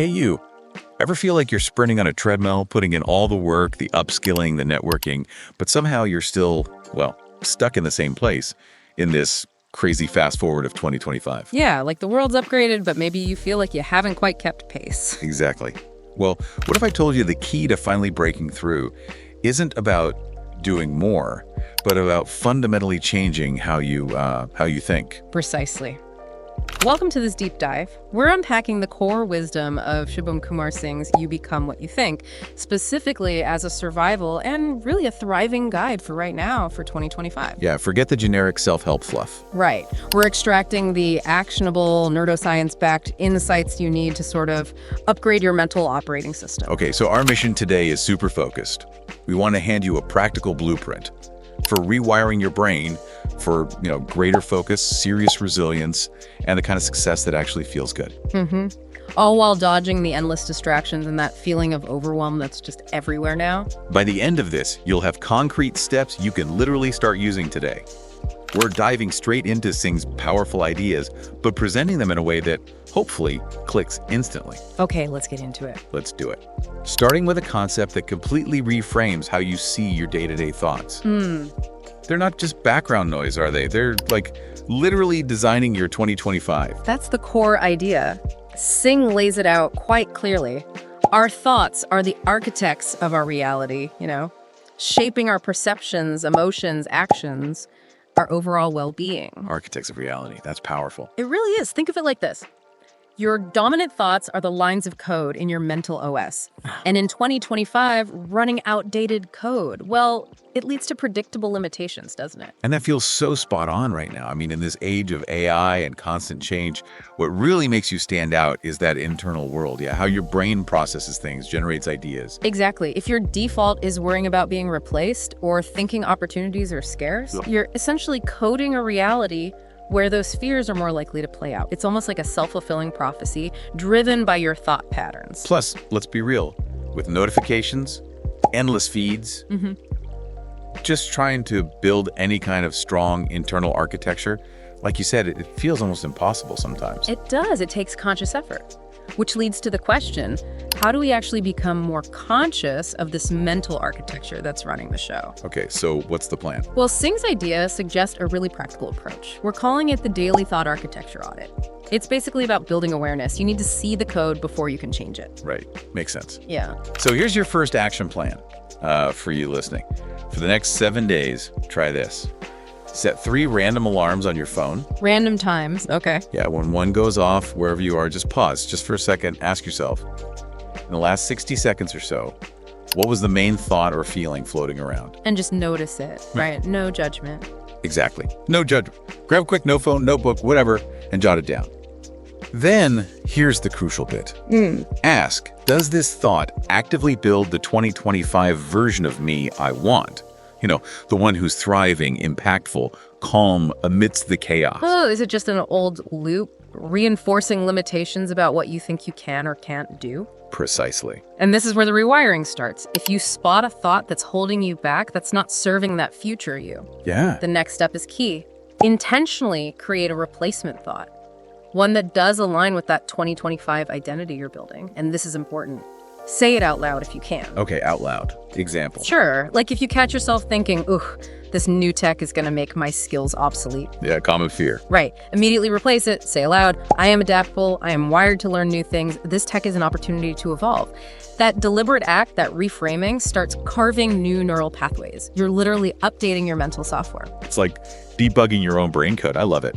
Hey, you. Ever feel like you're sprinting on a treadmill, putting in all the work, the upskilling, the networking, but somehow you're still, well, stuck in the same place in this crazy fast forward of 2025? Yeah, like the world's upgraded, but maybe you feel like you haven't quite kept pace. Exactly. Well, what if I told you the key to finally breaking through isn't about doing more, but about fundamentally changing how you think? Precisely. Welcome to this deep dive. We're unpacking the core wisdom of Shubham Kumar Singh's You Become What You Think, specifically as a survival and really a thriving guide for right now for 2025. Yeah, forget the generic self-help fluff. Right. We're extracting the actionable, neuroscience-backed insights you need to sort of upgrade your mental operating system. Okay, so our mission today is super focused. We want to hand you a practical blueprint for rewiring your brain for, greater focus, serious resilience, and the kind of success that actually feels good. All while dodging the endless distractions and that feeling of overwhelm that's just everywhere now. By the end of this, you'll have concrete steps you can literally start using today. We're diving straight into Singh's powerful ideas, but presenting them in a way that hopefully clicks instantly. Okay, let's get into it. Let's do it. Starting with a concept that completely reframes how you see your day-to-day thoughts. They're not just background noise, are they? They're like literally designing your 2025. That's the core idea. Singh lays it out quite clearly. Our thoughts are the architects of our reality, shaping our perceptions, emotions, actions, our overall well-being. Architects of reality. That's powerful. It really is. Think of it like this. Your dominant thoughts are the lines of code in your mental OS. And in 2025, running outdated code, well, it leads to predictable limitations, doesn't it? And that feels so spot on right now. I mean, in this age of AI and constant change, what really makes you stand out is that internal world. Yeah, how your brain processes things, generates ideas. Exactly. If your default is worrying about being replaced or thinking opportunities are scarce, you're essentially coding a reality where those fears are more likely to play out. It's almost like a self-fulfilling prophecy driven by your thought patterns. Plus, let's be real, with notifications, endless feeds, just trying to build any kind of strong internal architecture, like you said, it feels almost impossible sometimes. It does. It takes conscious effort, which leads to the question, how do we actually become more conscious of this mental architecture that's running the show? Okay, so what's the plan? Well, Singh's idea suggests a really practical approach. We're calling it the Daily Thought Architecture Audit. It's basically about building awareness. You need to see the code before you can change it. Right, makes sense. Yeah. So here's your first action plan for you listening. For the next 7 days, try this. Set 3 random alarms on your phone. Random times, okay. Yeah, when one goes off, wherever you are, just pause, just for a second, ask yourself, in the last 60 seconds or so, what was the main thought or feeling floating around? And just notice it, right? No judgment. Exactly. No judgment. Grab a quick phone, notebook, whatever, and jot it down. Then, here's the crucial bit. Ask, does this thought actively build the 2025 version of me I want? The one who's thriving, impactful, calm amidst the chaos. Oh, is it just an old loop, reinforcing limitations about what you think you can or can't do? Precisely. And this is where the rewiring starts. If you spot a thought that's holding you back, that's not serving that future you. Yeah. The next step is key. Intentionally create a replacement thought. One that does align with that 2025 identity you're building. And this is important. Say it out loud if you can. Okay, out loud. Example. Sure. Like if you catch yourself thinking, ugh, this new tech is going to make my skills obsolete. Yeah, common fear. Right. Immediately replace it. Say aloud, I am adaptable. I am wired to learn new things. This tech is an opportunity to evolve. That deliberate act, that reframing, starts carving new neural pathways. You're literally updating your mental software. It's like debugging your own brain code. I love it.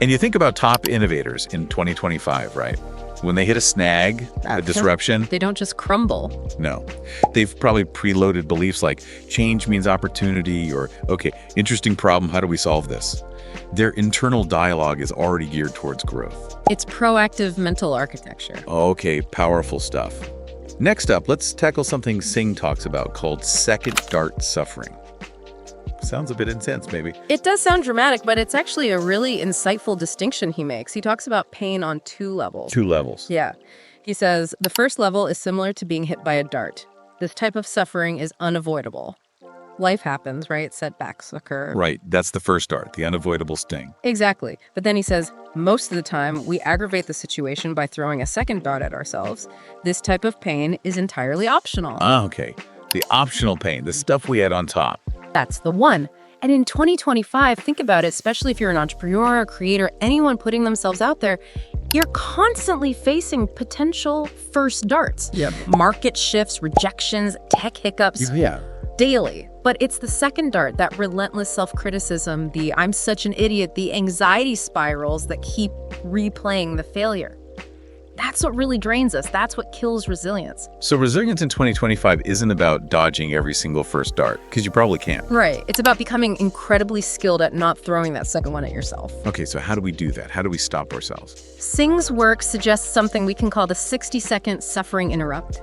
And you think about top innovators in 2025, right? When they hit a snag, a disruption. They don't just crumble. No. They've probably preloaded beliefs like change means opportunity or, okay, interesting problem, how do we solve this? Their internal dialogue is already geared towards growth. It's proactive mental architecture. Okay, powerful stuff. Next up, let's tackle something Singh talks about called second dart suffering. Sounds a bit intense, maybe. It does sound dramatic, but it's actually a really insightful distinction he makes. He talks about pain on 2 levels. 2 levels. Yeah. He says, the first level is similar to being hit by a dart. This type of suffering is unavoidable. life happens, right? Setbacks occur. Right. That's the first dart, the unavoidable sting. Exactly. But then he says, most of the time, we aggravate the situation by throwing a second dart at ourselves. This type of pain is entirely optional. Ah, okay. The optional pain, the stuff we add on top. That's the one. And in 2025, think about it, especially if you're an entrepreneur, a creator, anyone putting themselves out there, you're constantly facing potential first darts. Yep. Market shifts, rejections, tech hiccups. Yeah. Daily. But it's the second dart, that relentless self-criticism, the I'm such an idiot, the anxiety spirals that keep replaying the failure. That's what really drains us. That's what kills resilience. So resilience in 2025 isn't about dodging every single first dart, because you probably can't. Right. It's about becoming incredibly skilled at not throwing that second one at yourself. Okay, so how do we do that? How do we stop ourselves? Singh's work suggests something we can call the 60-second suffering interrupt.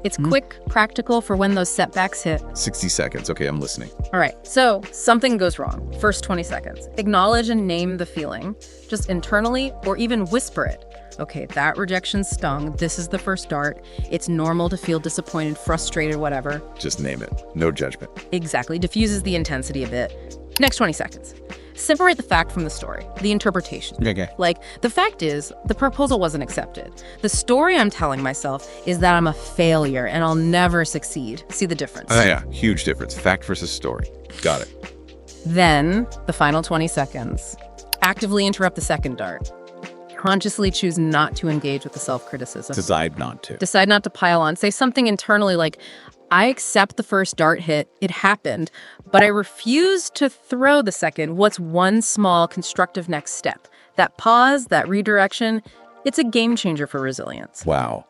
It's quick, practical for when those setbacks hit. 60 seconds. Okay, I'm listening. All right, so something goes wrong. First 20 seconds. Acknowledge and name the feeling, just internally or even whisper it. Okay, that rejection stung. This is the first dart. It's normal to feel disappointed, frustrated, whatever. Just name it. No judgment. Exactly. Diffuses the intensity a bit. Next 20 seconds. Separate the fact from the story, the interpretation. Okay. Like, the fact is, the proposal wasn't accepted. The story I'm telling myself is that I'm a failure and I'll never succeed. See the difference? Oh, yeah. Huge difference. Fact versus story. Got it. Then, the final 20 seconds. Actively interrupt the second dart. Consciously choose not to engage with the self-criticism. Decide not to. Decide not to pile on. Say something internally like, I accept the first dart hit. It happened, but I refuse to throw the second. What's one small constructive next step? That pause, that redirection, it's a game changer for resilience. Wow.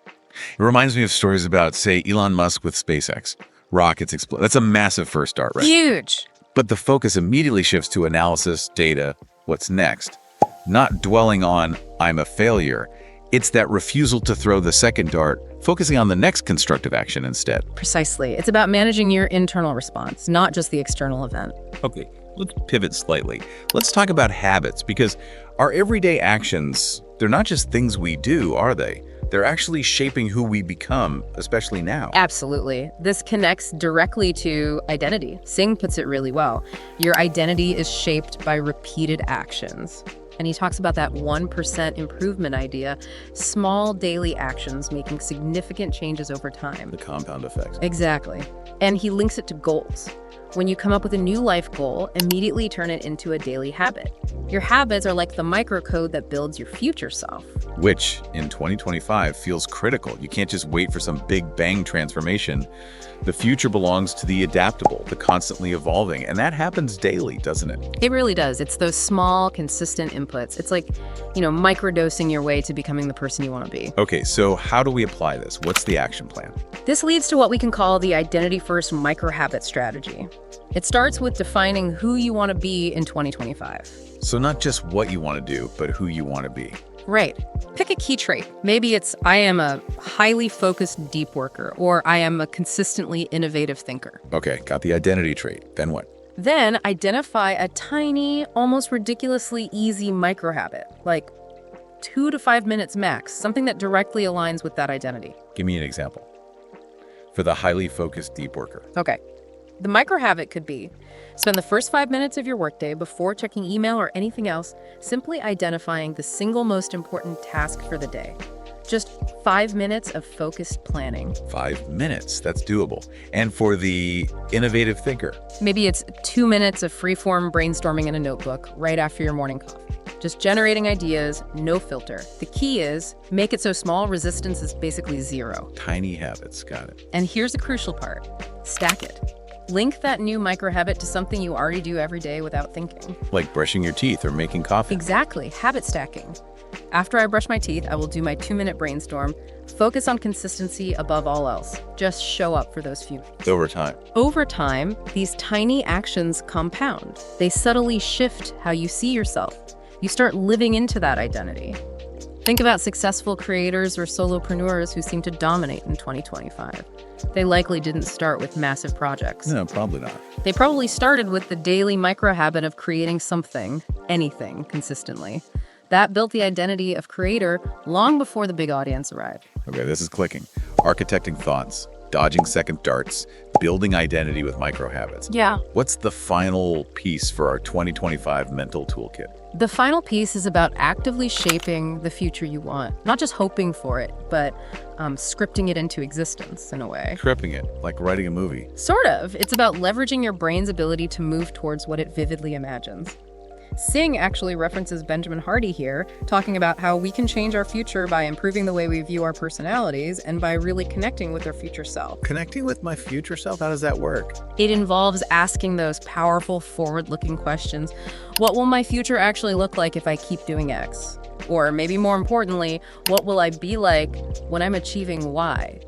It reminds me of stories about, say, Elon Musk with SpaceX. Rockets explode. That's a massive first dart, right? Huge. But the focus immediately shifts to analysis, data, what's next. Not dwelling on, I'm a failure. It's that refusal to throw the second dart, focusing on the next constructive action instead. Precisely. It's about managing your internal response, not just the external event. Okay, let's pivot slightly. Let's talk about habits, because our everyday actions, they're not just things we do, are they? They're actually shaping who we become, especially now. Absolutely. This connects directly to identity. Singh puts it really well. Your identity is shaped by repeated actions. And he talks about that 1% improvement idea, small daily actions making significant changes over time. The compound effect. Exactly. And he links it to goals. When you come up with a new life goal, immediately turn it into a daily habit. Your habits are like the microcode that builds your future self. Which, in 2025, feels critical. You can't just wait for some big bang transformation. The future belongs to the adaptable, the constantly evolving, and that happens daily, doesn't it? It really does. It's those small, consistent inputs. It's like, microdosing your way to becoming the person you want to be. Okay, so how do we apply this? What's the action plan? This leads to what we can call the identity-first micro-habit strategy. It starts with defining who you want to be in 2025. So not just what you want to do, but who you want to be. Right. Pick a key trait. Maybe it's I am a highly focused deep worker, or I am a consistently innovative thinker. Okay, got the identity trait. Then what? Then identify a tiny, almost ridiculously easy micro-habit, like 2 to 5 minutes max, something that directly aligns with that identity. Give me an example. For the highly focused deep worker. Okay. The micro-habit could be spend the first 5 minutes of your workday before checking email or anything else, simply identifying the single most important task for the day. Just 5 minutes of focused planning. 5 minutes, that's doable. And for the innovative thinker? Maybe it's 2 minutes of free-form brainstorming in a notebook right after your morning coffee. Just generating ideas, no filter. The key is, make it so small resistance is basically zero. Tiny habits, got it. And here's the crucial part, stack it. Link that new micro-habit to something you already do every day without thinking. Like brushing your teeth or making coffee. Exactly, habit stacking. After I brush my teeth, I will do my 2-minute brainstorm. Focus on consistency above all else. Just show up for those few minutes. Over time. Over time, these tiny actions compound. They subtly shift how you see yourself. You start living into that identity. Think about successful creators or solopreneurs who seem to dominate in 2025. They likely didn't start with massive projects. No, probably not. They probably started with the daily micro-habit of creating something, anything, consistently. That built the identity of creator long before the big audience arrived. Okay, this is clicking. Architecting thoughts. dodging second darts, building identity with micro habits. Yeah. What's the final piece for our 2025 mental toolkit? The final piece is about actively shaping the future you want, not just hoping for it, but scripting it into existence in a way. Scripting it, like writing a movie. Sort of. It's about leveraging your brain's ability to move towards what it vividly imagines. Singh actually references Benjamin Hardy here, talking about how we can change our future by improving the way we view our personalities and by really connecting with our future self. Connecting with my future self? How does that work? It involves asking those powerful, forward-looking questions. What will my future actually look like if I keep doing X? Or maybe more importantly, what will I be like when I'm achieving Y?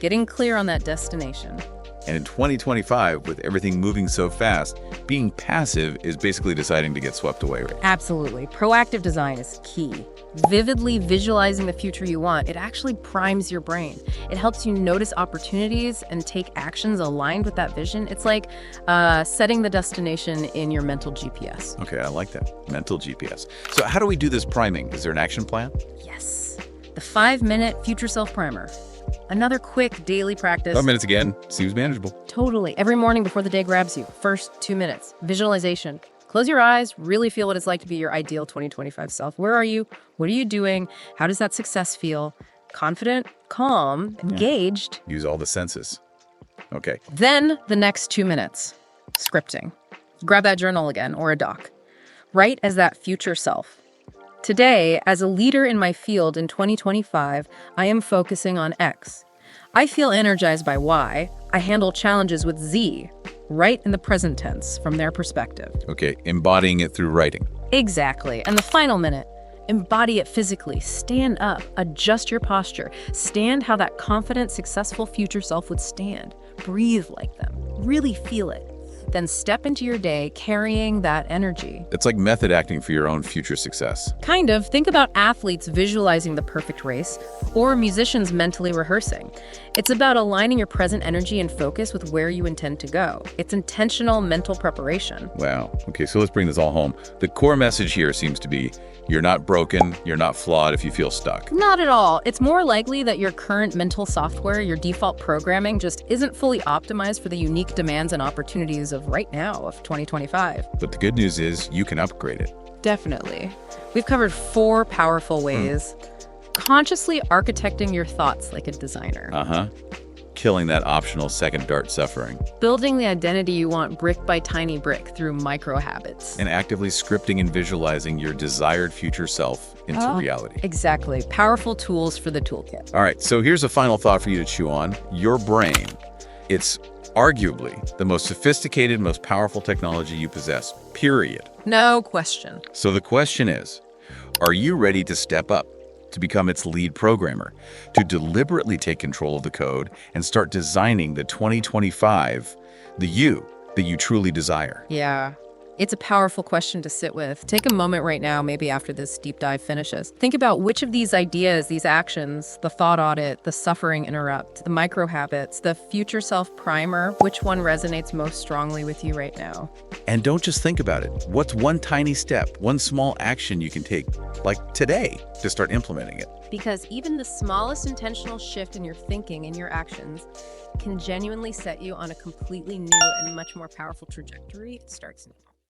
Getting clear on that destination. And in 2025, with everything moving so fast, being passive is basically deciding to get swept away. Right? Absolutely. Proactive design is key. Vividly visualizing the future you want, it actually primes your brain. It helps you notice opportunities and take actions aligned with that vision. It's like setting the destination in your mental GPS. Okay, I like that. Mental GPS. So how do we do this priming? Is there an action plan? Yes. The 5-minute Future Self Primer. Another quick daily practice. 5 minutes again. Seems manageable. Totally. Every morning before the day grabs you. First 2 minutes. Visualization. Close your eyes. Really feel what it's like to be your ideal 2025 self. Where are you? What are you doing? How does that success feel? Confident, calm, engaged. Use all the senses. Okay. Then the next 2 minutes. Scripting. Grab that journal again or a doc. Write as that future self. Today, as a leader in my field in 2025, I am focusing on X. I feel energized by Y. I handle challenges with Z. Write in the present tense from their perspective. Okay, embodying it through writing. Exactly. And the final minute, embody it physically. Stand up, adjust your posture. Stand how that confident, successful future self would stand. Breathe like them. Really feel it. Then step into your day carrying that energy. It's like method acting for your own future success. Kind of. Think about athletes visualizing the perfect race or musicians mentally rehearsing. It's about aligning your present energy and focus with where you intend to go. It's intentional mental preparation. Wow. Okay, so let's bring this all home. The core message here seems to be you're not broken, you're not flawed if you feel stuck. Not at all. It's more likely that your current mental software, your default programming, just isn't fully optimized for the unique demands and opportunities of right now, of 2025. But the good news is you can upgrade it. Definitely. We've covered 4 powerful ways. Consciously architecting your thoughts like a designer. Killing that optional second dart suffering. Building the identity you want brick by tiny brick through micro habits. And actively scripting and visualizing your desired future self into reality. Exactly. Powerful tools for the toolkit. All right, so here's a final thought for you to chew on. Your brain, it's arguably the most sophisticated, most powerful technology you possess, period. No question. So the question is, are you ready to step up, to become its lead programmer, to deliberately take control of the code and start designing the 2025, the you that you truly desire? Yeah. It's a powerful question to sit with. Take a moment right now, maybe after this deep dive finishes. Think about which of these ideas, these actions, the thought audit, the suffering interrupt, the micro habits, the future self primer, which one resonates most strongly with you right now? And don't just think about it. What's one tiny step, one small action you can take, like today, to start implementing it? Because even the smallest intentional shift in your thinking and your actions can genuinely set you on a completely new and much more powerful trajectory. It starts now.